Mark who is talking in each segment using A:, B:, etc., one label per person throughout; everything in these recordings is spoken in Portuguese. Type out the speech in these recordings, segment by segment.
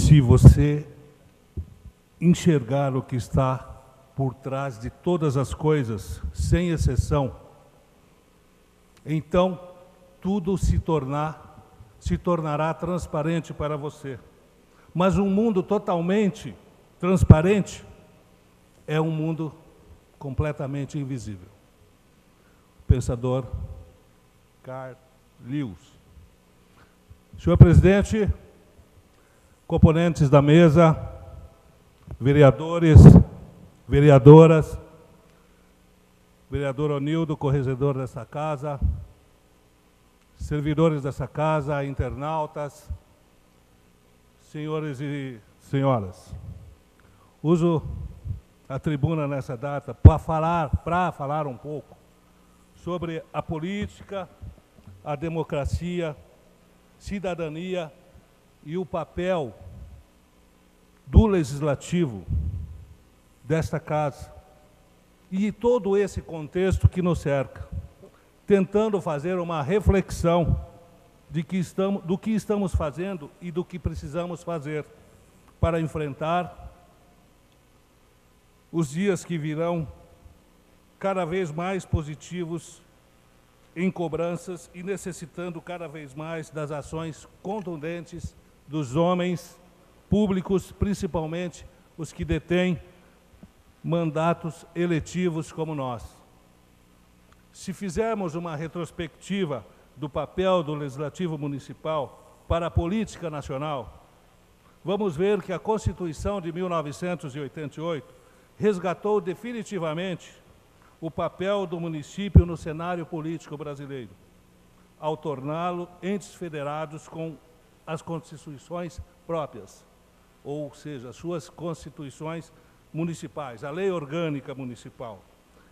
A: Se você enxergar o que está por trás de todas as coisas, sem exceção, então tudo se tornará transparente para você. Mas um mundo totalmente transparente é um mundo completamente invisível. Pensador Carl Lewis. Senhor presidente, componentes da mesa, vereadores, vereadoras, vereador Onildo, corregedor dessa casa, servidores dessa casa, internautas, senhores e senhoras. Uso a tribuna nessa data para falar um pouco sobre a política, a democracia, cidadania e o papel do legislativo desta casa e todo esse contexto que nos cerca, tentando fazer uma reflexão do que estamos fazendo e do que precisamos fazer para enfrentar os dias que virão cada vez mais positivos em cobranças e necessitando cada vez mais das ações contundentes dos homens públicos, principalmente os que detêm mandatos eletivos como nós. Se fizermos uma retrospectiva do papel do Legislativo Municipal para a política nacional, vamos ver que a Constituição de 1988 resgatou definitivamente o papel do município no cenário político brasileiro, ao torná-lo entes federados com as constituições próprias, ou seja, suas constituições municipais, a lei orgânica municipal,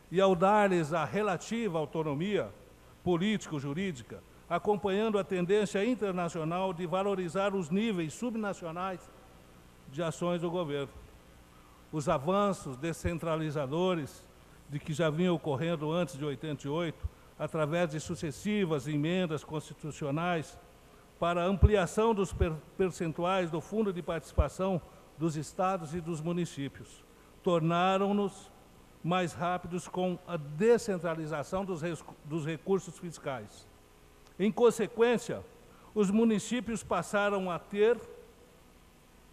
A: e ao dar-lhes a relativa autonomia político-jurídica, acompanhando a tendência internacional de valorizar os níveis subnacionais de ações do governo. Os avanços descentralizadores de que já vinham ocorrendo antes de 88, através de sucessivas emendas constitucionais para ampliação dos percentuais do Fundo de Participação dos estados e dos municípios, tornaram-nos mais rápidos com a descentralização dos recursos fiscais. Em consequência, os municípios passaram a ter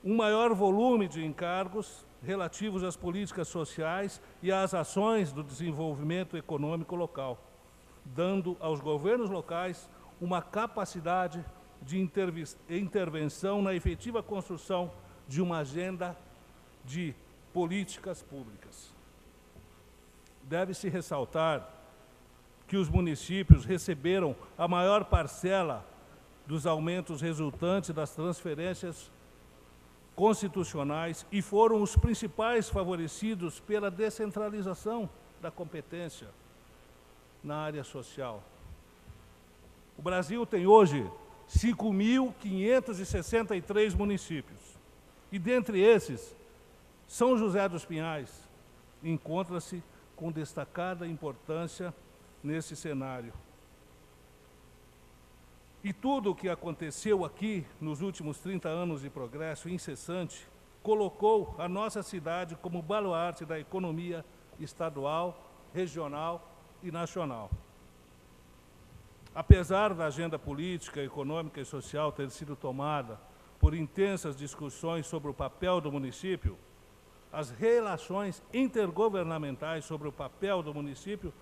A: um maior volume de encargos relativos às políticas sociais e às ações do desenvolvimento econômico local, dando aos governos locais uma capacidade de intervenção na efetiva construção de uma agenda de políticas públicas. Deve-se ressaltar que os municípios receberam a maior parcela dos aumentos resultantes das transferências constitucionais e foram os principais favorecidos pela descentralização da competência na área social. O Brasil tem hoje 5.563 municípios e, dentre esses, São José dos Pinhais encontra-se com destacada importância nesse cenário. E tudo o que aconteceu aqui nos últimos 30 anos de progresso incessante colocou a nossa cidade como baluarte da economia estadual, regional e nacional. Apesar da agenda política, econômica e social ter sido tomada por intensas discussões sobre o papel do município, as relações intergovernamentais sobre o papel do município,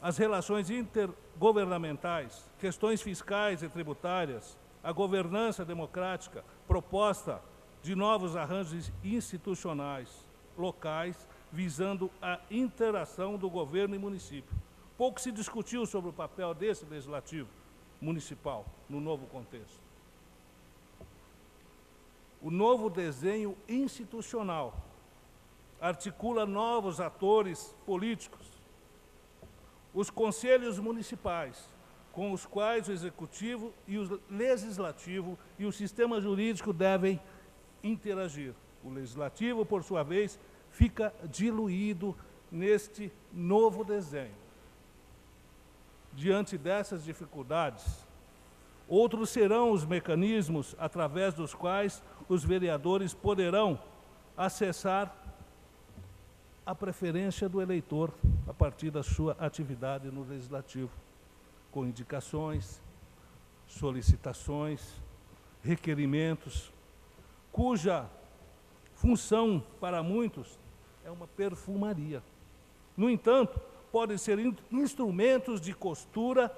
A: as relações intergovernamentais, questões fiscais e tributárias, a governança democrática, proposta de novos arranjos institucionais locais, visando a interação do governo e município. Pouco se discutiu sobre o papel desse legislativo municipal no novo contexto. O novo desenho institucional articula novos atores políticos, os conselhos municipais, com os quais o executivo e o legislativo e o sistema jurídico devem interagir. O legislativo, por sua vez, fica diluído neste novo desenho. Diante dessas dificuldades, Outros serão os mecanismos através dos quais os vereadores poderão acessar a preferência do eleitor a partir da sua atividade no Legislativo, com indicações, solicitações, requerimentos, cuja função, para muitos, é uma perfumaria. No entanto, podem ser instrumentos de costura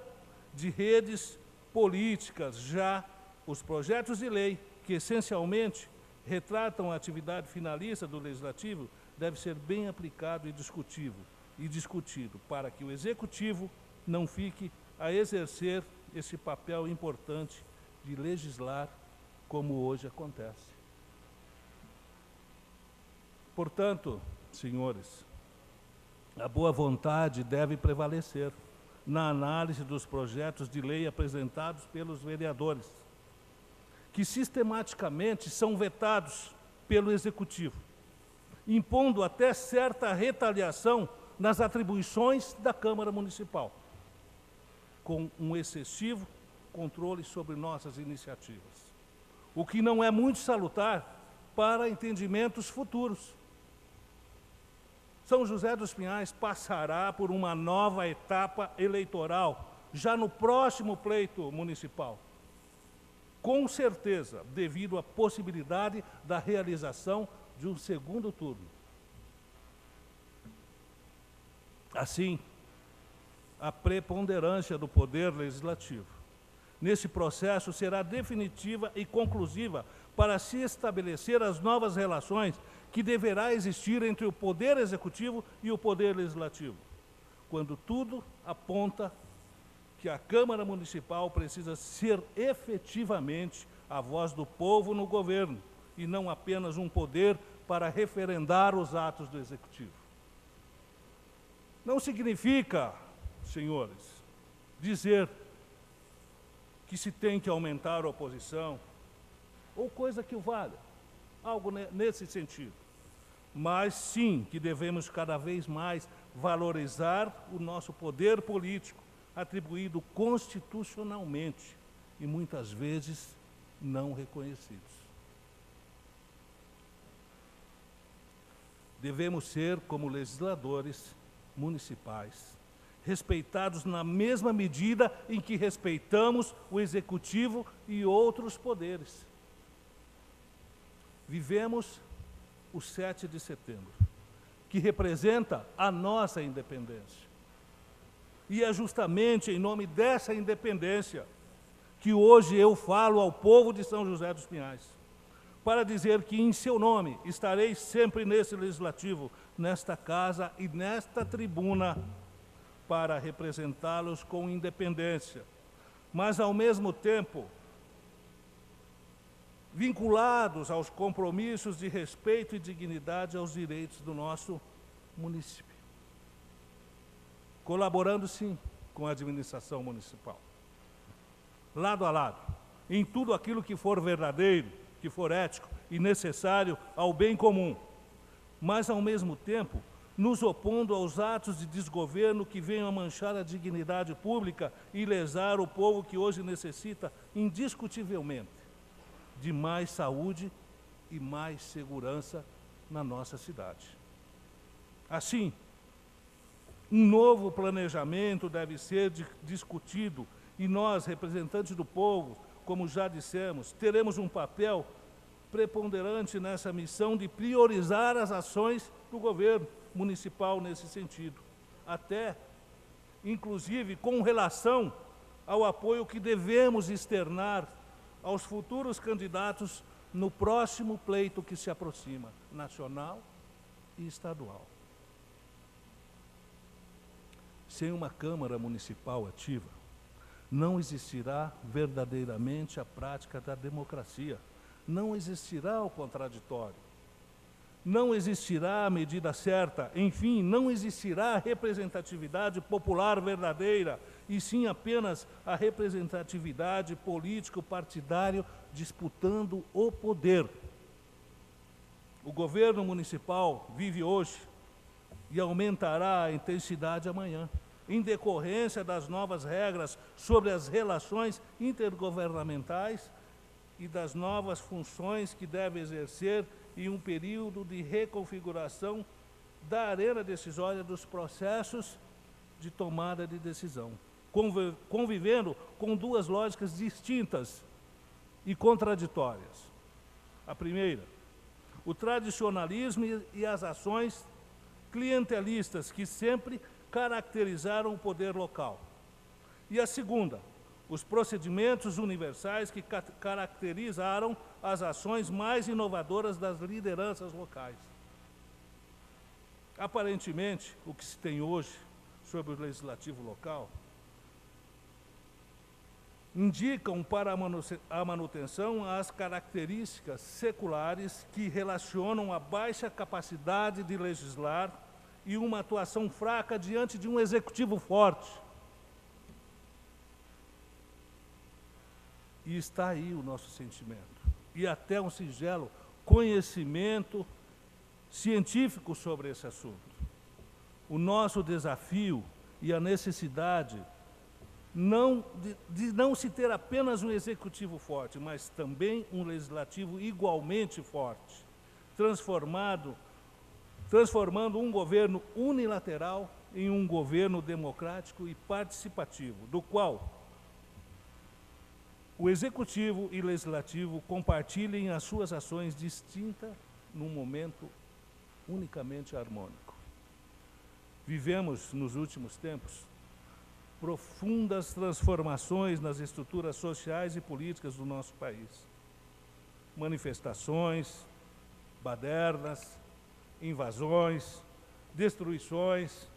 A: de redes políticas, já os projetos de lei, que essencialmente retratam a atividade finalista do Legislativo, deve ser bem aplicado e discutido, para que o Executivo não fique a exercer esse papel importante de legislar, como hoje acontece. Portanto, senhores, a boa vontade deve prevalecer na análise dos projetos de lei apresentados pelos vereadores, que sistematicamente são vetados pelo Executivo, impondo até certa retaliação nas atribuições da Câmara Municipal, com um excessivo controle sobre nossas iniciativas, o que não é muito salutar para entendimentos futuros. São José dos Pinhais passará por uma nova etapa eleitoral, já no próximo pleito municipal, com certeza, devido à possibilidade da realização de um segundo turno. Assim, a preponderância do poder legislativo nesse processo será definitiva e conclusiva para se estabelecer as novas relações que deverá existir entre o Poder Executivo e o Poder Legislativo, quando tudo aponta que a Câmara Municipal precisa ser efetivamente a voz do povo no governo, e não apenas um poder para referendar os atos do Executivo. Não significa, senhores, dizer que se tem que aumentar a oposição, ou coisa que o valha, algo nesse sentido. Mas sim que devemos cada vez mais valorizar o nosso poder político, atribuído constitucionalmente e muitas vezes não reconhecidos. Devemos ser, como legisladores municipais, respeitados na mesma medida em que respeitamos o Executivo e outros poderes. Vivemos o 7 de setembro, que representa a nossa independência. E é justamente em nome dessa independência que hoje eu falo ao povo de São José dos Pinhais, para dizer que em seu nome estarei sempre nesse Legislativo, nesta casa e nesta tribuna, para representá-los com independência, mas ao mesmo tempo vinculados aos compromissos de respeito e dignidade aos direitos do nosso município, colaborando sim com a administração municipal, lado a lado, em tudo aquilo que for verdadeiro, que for ético e necessário ao bem comum, mas ao mesmo tempo nos opondo aos atos de desgoverno que venham a manchar a dignidade pública e lesar o povo que hoje necessita, indiscutivelmente, de mais saúde e mais segurança na nossa cidade. Assim, um novo planejamento deve ser discutido e nós, representantes do povo, como já dissemos, teremos um papel preponderante nessa missão de priorizar as ações do governo municipal nesse sentido, até, inclusive, com relação ao apoio que devemos externar aos futuros candidatos no próximo pleito que se aproxima, nacional e estadual. Sem uma Câmara Municipal ativa, não existirá verdadeiramente a prática da democracia, não existirá o contraditório, não existirá a medida certa, enfim, não existirá a representatividade popular verdadeira, e sim apenas a representatividade político-partidário disputando o poder. O governo municipal vive hoje e aumentará a intensidade amanhã, em decorrência das novas regras sobre as relações intergovernamentais e das novas funções que deve exercer em um período de reconfiguração da arena decisória dos processos de tomada de decisão, convivendo com duas lógicas distintas e contraditórias. A primeira, o tradicionalismo e as ações clientelistas que sempre caracterizaram o poder local. E a segunda, os procedimentos universais que caracterizaram as ações mais inovadoras das lideranças locais. Aparentemente, o que se tem hoje sobre o legislativo local indicam para a manutenção as características seculares que relacionam a baixa capacidade de legislar e uma atuação fraca diante de um executivo forte. E está aí o nosso sentimento. E até um singelo conhecimento científico sobre esse assunto. O nosso desafio e a necessidade de não se ter apenas um executivo forte, mas também um legislativo igualmente forte, transformando um governo unilateral em um governo democrático e participativo, do qual o executivo e legislativo compartilhem as suas ações distintas num momento unicamente harmônico. Vivemos, nos últimos tempos, profundas transformações nas estruturas sociais e políticas do nosso país. Manifestações, badernas, invasões, destruições,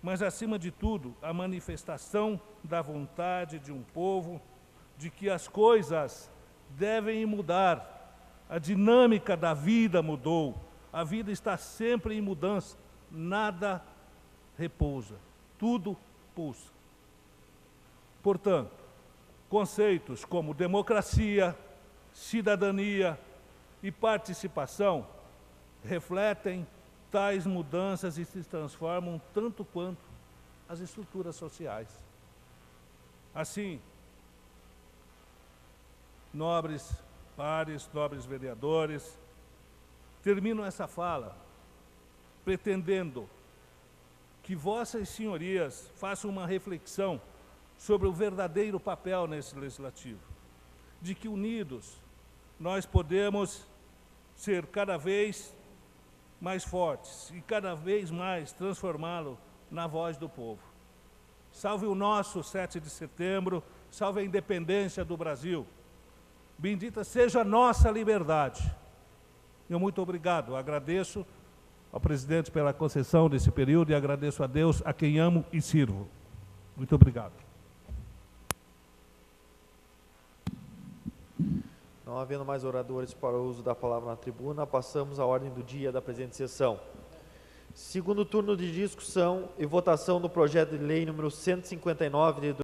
A: mas, acima de tudo, a manifestação da vontade de um povo de que as coisas devem mudar. A dinâmica da vida mudou. A vida está sempre em mudança. Nada repousa. Tudo pulsa. Portanto, conceitos como democracia, cidadania e participação refletem tais mudanças e se transformam tanto quanto as estruturas sociais. Assim, nobres pares, nobres vereadores, termino essa fala pretendendo que vossas senhorias façam uma reflexão sobre o verdadeiro papel nesse legislativo, de que unidos nós podemos ser cada vez mais fortes e cada vez mais transformá-lo na voz do povo. Salve o nosso 7 de setembro, salve a independência do Brasil. Bendita seja a nossa liberdade. Eu muito obrigado, agradeço ao presidente pela concessão desse período e agradeço a Deus, a quem amo e sirvo. Muito obrigado.
B: Não havendo mais oradores para o uso da palavra na tribuna, passamos à ordem do dia da presente sessão. Segundo turno de discussão e votação do projeto de lei número 159 de